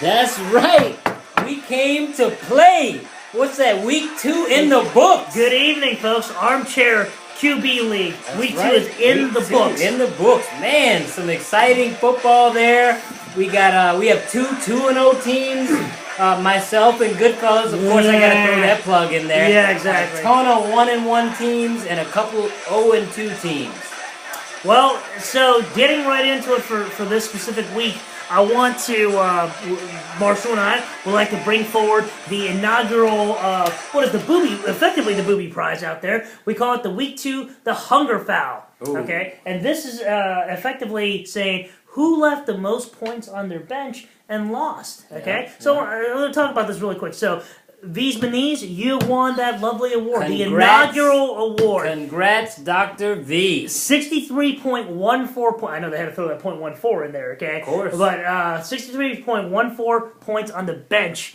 That's right. We came to play. What's that? Week 2 in the books. Good evening, folks. Armchair QB League. That's Week 2 right. is in the books. In the books, man. Some exciting football there. We have two 2-0 teams. Myself and Goodfellas. Of course, I gotta throw that plug in there. Yeah, exactly. A ton of 1-1 teams and a couple 0-2 teams. Well, so getting right into it for this specific week, I want to, Marshall and I would like to bring forward the inaugural, effectively the Booby Prize out there. We call it the Week 2, the Hunger Foul. Ooh. Okay? And this is effectively saying who left the most points on their bench and lost. Okay? Yeah, so I'm going to talk about this really quick. So, V's Beniz, you won that lovely award, the inaugural award. Congrats, Dr. V. 63.14 points. I know they had to throw that .14 in there, okay? Of course. But 63.14 points on the bench,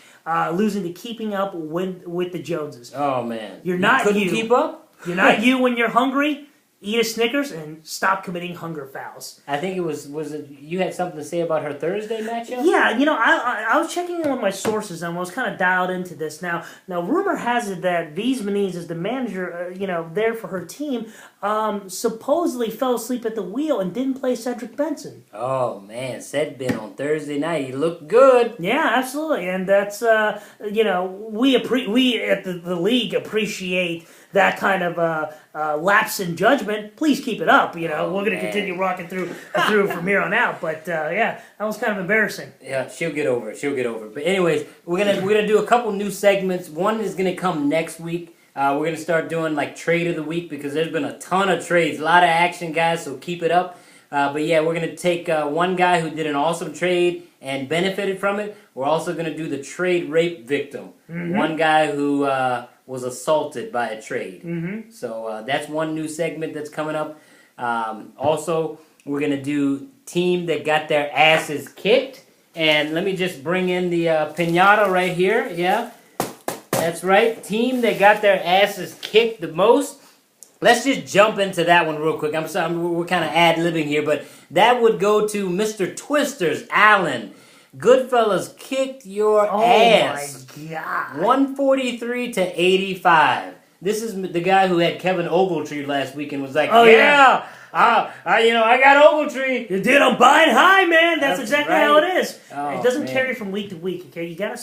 losing to Keeping Up with the Joneses. Oh, man. You're not you. Couldn't keep up? You're not you when you're hungry. Eat a Snickers and stop committing hunger fouls. I think it was it you had something to say about her Thursday matchup? Yeah, I was checking in with my sources and was kind of dialed into this. Now rumor has it that V's Beniz is the manager, there for her team, supposedly fell asleep at the wheel and didn't play Cedric Benson. Oh, man. Ced on Thursday night. He looked good. Yeah, absolutely. And that's, we at the league appreciate that kind of lapse in judgment. Please keep it up. We're going to continue rocking through from here on out. But that was kind of embarrassing. Yeah, she'll get over it. But anyways, we're gonna do a couple new segments. One is gonna come next week. We're gonna start doing like trade of the week because there's been a ton of trades, a lot of action, guys. So keep it up. But yeah, we're gonna take one guy who did an awesome trade and benefited from it. We're also gonna do the trade rape victim. Mm-hmm. One guy who was assaulted by a trade. Mm-hmm. So that's one new segment that's coming up. Also, we're going to do team that got their asses kicked. And let me just bring in the piñata right here. Yeah, that's right. Team that got their asses kicked the most. Let's just jump into that one real quick. I'm sorry, we're kind of ad-libbing here, but that would go to Mr. Twisters, Allen. Goodfellas kicked your ass. Oh my God. 143 to 85. This is the guy who had Kevin Ogletree last week and was like, I got Ogletree. Dude, I'm buying high, man. That's exactly right. how it is. Oh, it doesn't man. carry from week to week, okay? You got to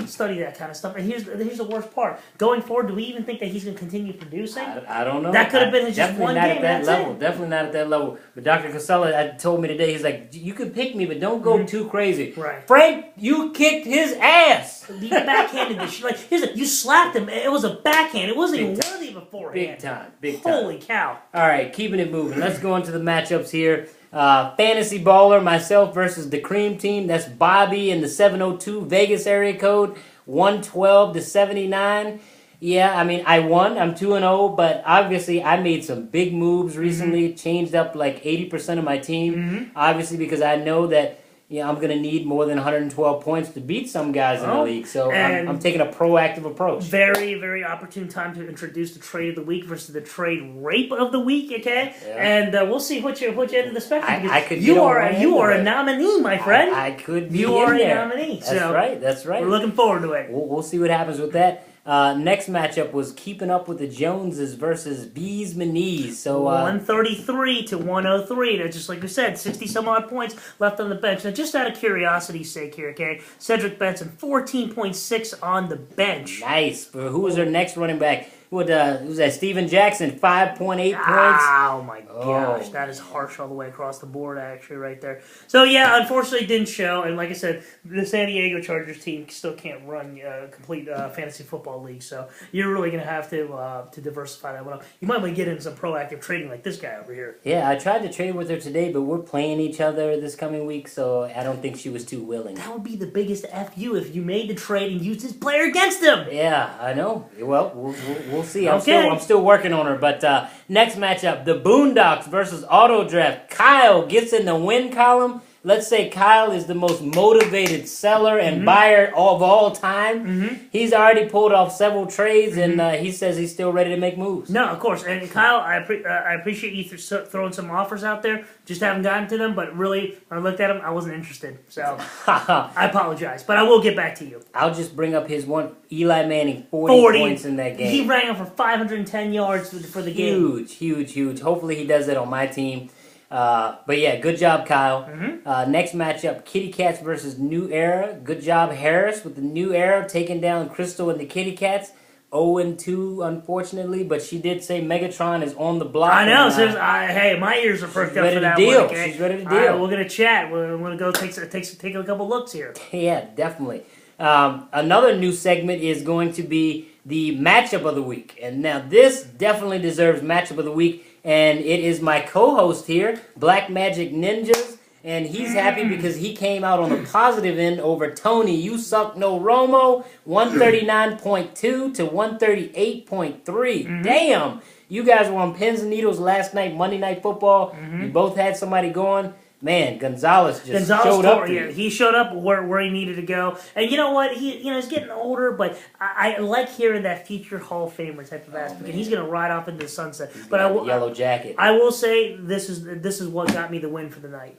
study that kind of stuff. And here's the worst part. Going forward, do we even think that he's going to continue producing? I don't know. That could have been just one game. Definitely not at that level. But Dr. Casella told me today, he's like, you could pick me, but don't go too crazy. Right. Frank, you kicked his ass. You backhanded this shit. You slapped him. It was a backhand. It wasn't even worthy of a forehand. Big time. Holy cow. All right, keeping it moving. Let's go into the matchups here. Fantasy Baller, myself versus the Cream Team. That's Bobby in the 702 Vegas area code, 112 to 79. Yeah, I mean, I won. I'm 2-0, but obviously I made some big moves recently, changed up like 80% of my team, obviously because I know that I'm going to need more than 112 points to beat some guys in the league. So I'm taking a proactive approach. Very, very opportune time to introduce the trade of the week versus the trade rape of the week, okay? Yeah. And we'll see which end of the spectrum. You are a nominee, my friend. I could be You are a nominee. That's right. We're looking forward to it. We'll see what happens with that. Next matchup was Keeping Up with the Joneses versus V's Beniz. So 133 to 103. Now, just like we said, 60-some-odd points left on the bench. Now, just out of curiosity's sake here, okay? Cedric Benson, 14.6 on the bench. Nice. Who was their next running back? Who's that? Steven Jackson, 5.8 points. Oh, my gosh. That is harsh all the way across the board, actually, right there. So, yeah, unfortunately, it didn't show. And like I said, the San Diego Chargers team still can't run complete fantasy football league. So, you're really going to have to diversify that one up. You might want to get into some proactive trading like this guy over here. Yeah, I tried to trade with her today, but we're playing each other this coming week, so I don't think she was too willing. That would be the biggest FU if you made the trade and used his player against him. Yeah, I know. Well, we'll see. Okay. I'm still working on her. But next matchup, the Boondocks versus Auto Draft. Kyle gets in the win column, let's say Kyle is the most motivated seller and buyer of all time. He's already pulled off several trades, and he says he's still ready to make moves. No, of course. And Kyle, I appreciate you throwing some offers out there. Just haven't gotten to them, but really, when I looked at them, I wasn't interested. So I apologize, but I will get back to you. I'll just bring up his one. Eli Manning, 40 points in that game. He ran up for 510 yards for the game. Huge. Hopefully he does it on my team. But yeah, good job, Kyle. Next matchup, Kitty Cats versus New Era. Good job, Harris, with the New Era taking down Crystal and the Kitty Cats. 0-2, unfortunately, but she did say Megatron is on the block. I know. Hey, my ears are perked up for that one. Okay? She's ready to deal. All right, we're gonna chat. We're gonna go take a couple looks here. Yeah, definitely. Another new segment is going to be the matchup of the week, and now this definitely deserves matchup of the week. And it is my co-host here, Black Magic Ninjas, and he's happy because he came out on the positive end over Tony. You suck no Romo, 139.2 to 138.3. Damn, you guys were on pins and needles last night, Monday Night Football. You both had somebody going. Man, Gonzalez showed up. Yeah, he showed up where he needed to go, and you know what? He's getting older, but I like hearing that future Hall of Famer type of aspect, and he's going to ride off into the sunset. But yellow jacket. I will say this is what got me the win for the night.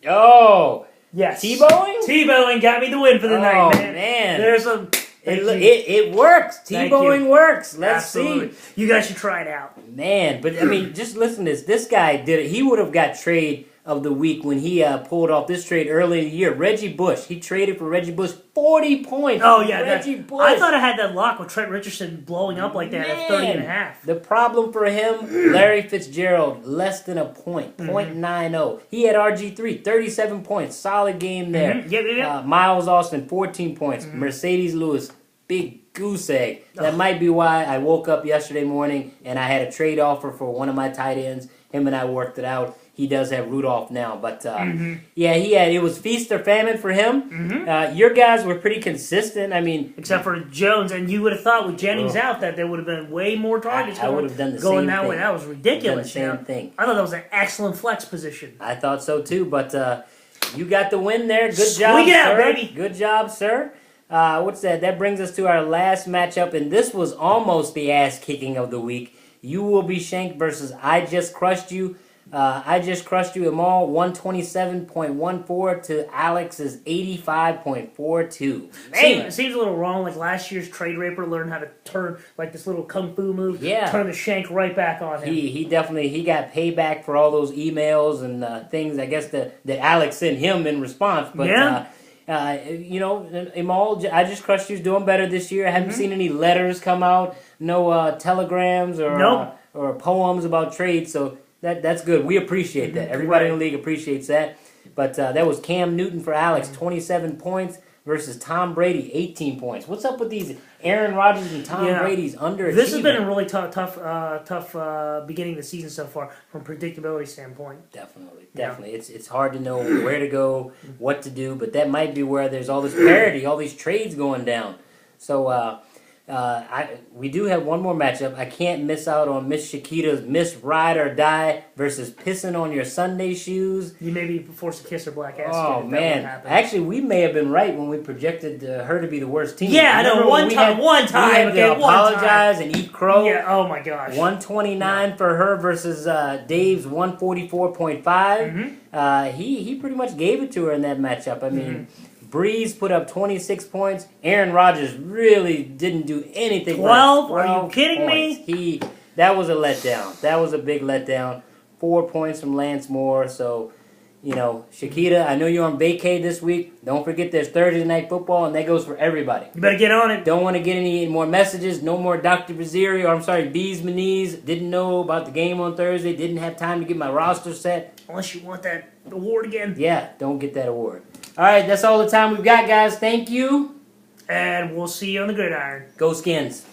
Oh, yes, Tebowing got me the win for the night, man. Man, there's a. It works. Tebowing works. Let's see. You guys should try it out. Man, but I mean, just listen to this. This guy did it. He would have got trade of the week when he pulled off this trade early in the year. Reggie Bush. He traded for Reggie Bush. 40 points. Oh, yeah. Reggie Bush. I thought I had that lock with Trent Richardson blowing up like that at 30.5. The problem for him, Larry Fitzgerald, less than a point. 0.90. He had RG3, 37 points. Solid game there. Yep. Miles Austin, 14 points. Mercedes Lewis, big goose egg. That might be why I woke up yesterday morning and I had a trade offer for one of my tight ends. Him and I worked it out. He does have Rudolph now, but yeah, it was feast or famine for him. Your guys were pretty consistent. I mean, except for Jones, and you would have thought with Jennings out that there would have been way more targets. I would have done the going same that thing. way. That was ridiculous. Same thing. I thought that was an excellent flex position. I thought so too, but you got the win there. Good job, Swing it out, sir. baby. Good job, sir. What's that? That brings us to our last matchup, and this was almost the ass kicking of the week. You Will Be Shanked versus I Just Crushed You. I Just Crushed You Amal, 127.14 to Alex's 85.42. Man, Seems a little wrong. Like last year's trade raper learned how to turn like this little kung fu move. Yeah. Turn the shank right back on him. He definitely got payback for all those emails and things. I guess that Alex sent him in response. But Amal, I Just Crushed You's doing better this year. I haven't seen any letters come out, no telegrams or poems about trades. So. That's good. We appreciate that. Everybody in the league appreciates that. But that was Cam Newton for Alex, 27 points versus Tom Brady, 18 points. What's up with these Aaron Rodgers and Tom Brady's underachievement? This has been a really tough beginning of the season so far from a predictability standpoint. Definitely. It's hard to know where to go, what to do, but that might be where there's all this parity, all these trades going down. So we do have one more matchup. I can't miss out on Miss Shakita's Miss Ride or Die versus Pissing on Your Sunday Shoes. You may be forced to kiss her black ass. Oh, man. Actually, we may have been right when we projected her to be the worst team. Yeah, I know. One time. We had to apologize and eat crow. Yeah, oh my gosh. 129 for her versus Dave's 144.5. He pretty much gave it to her in that matchup. I mean... Breeze put up 26 points. Aaron Rodgers really didn't do anything. 12? Are you kidding me? That was a letdown. That was a big letdown. 4 points from Lance Moore. So, Shakita, I know you're on vacay this week. Don't forget there's Thursday Night Football, and that goes for everybody. You better get on it. Don't want to get any more messages. No more Dr. Baziri, Bees Maniz. Didn't know about the game on Thursday. Didn't have time to get my roster set. Unless you want that award again. Yeah, don't get that award. All right, that's all the time we've got, guys. Thank you. And we'll see you on the gridiron. Go Skins.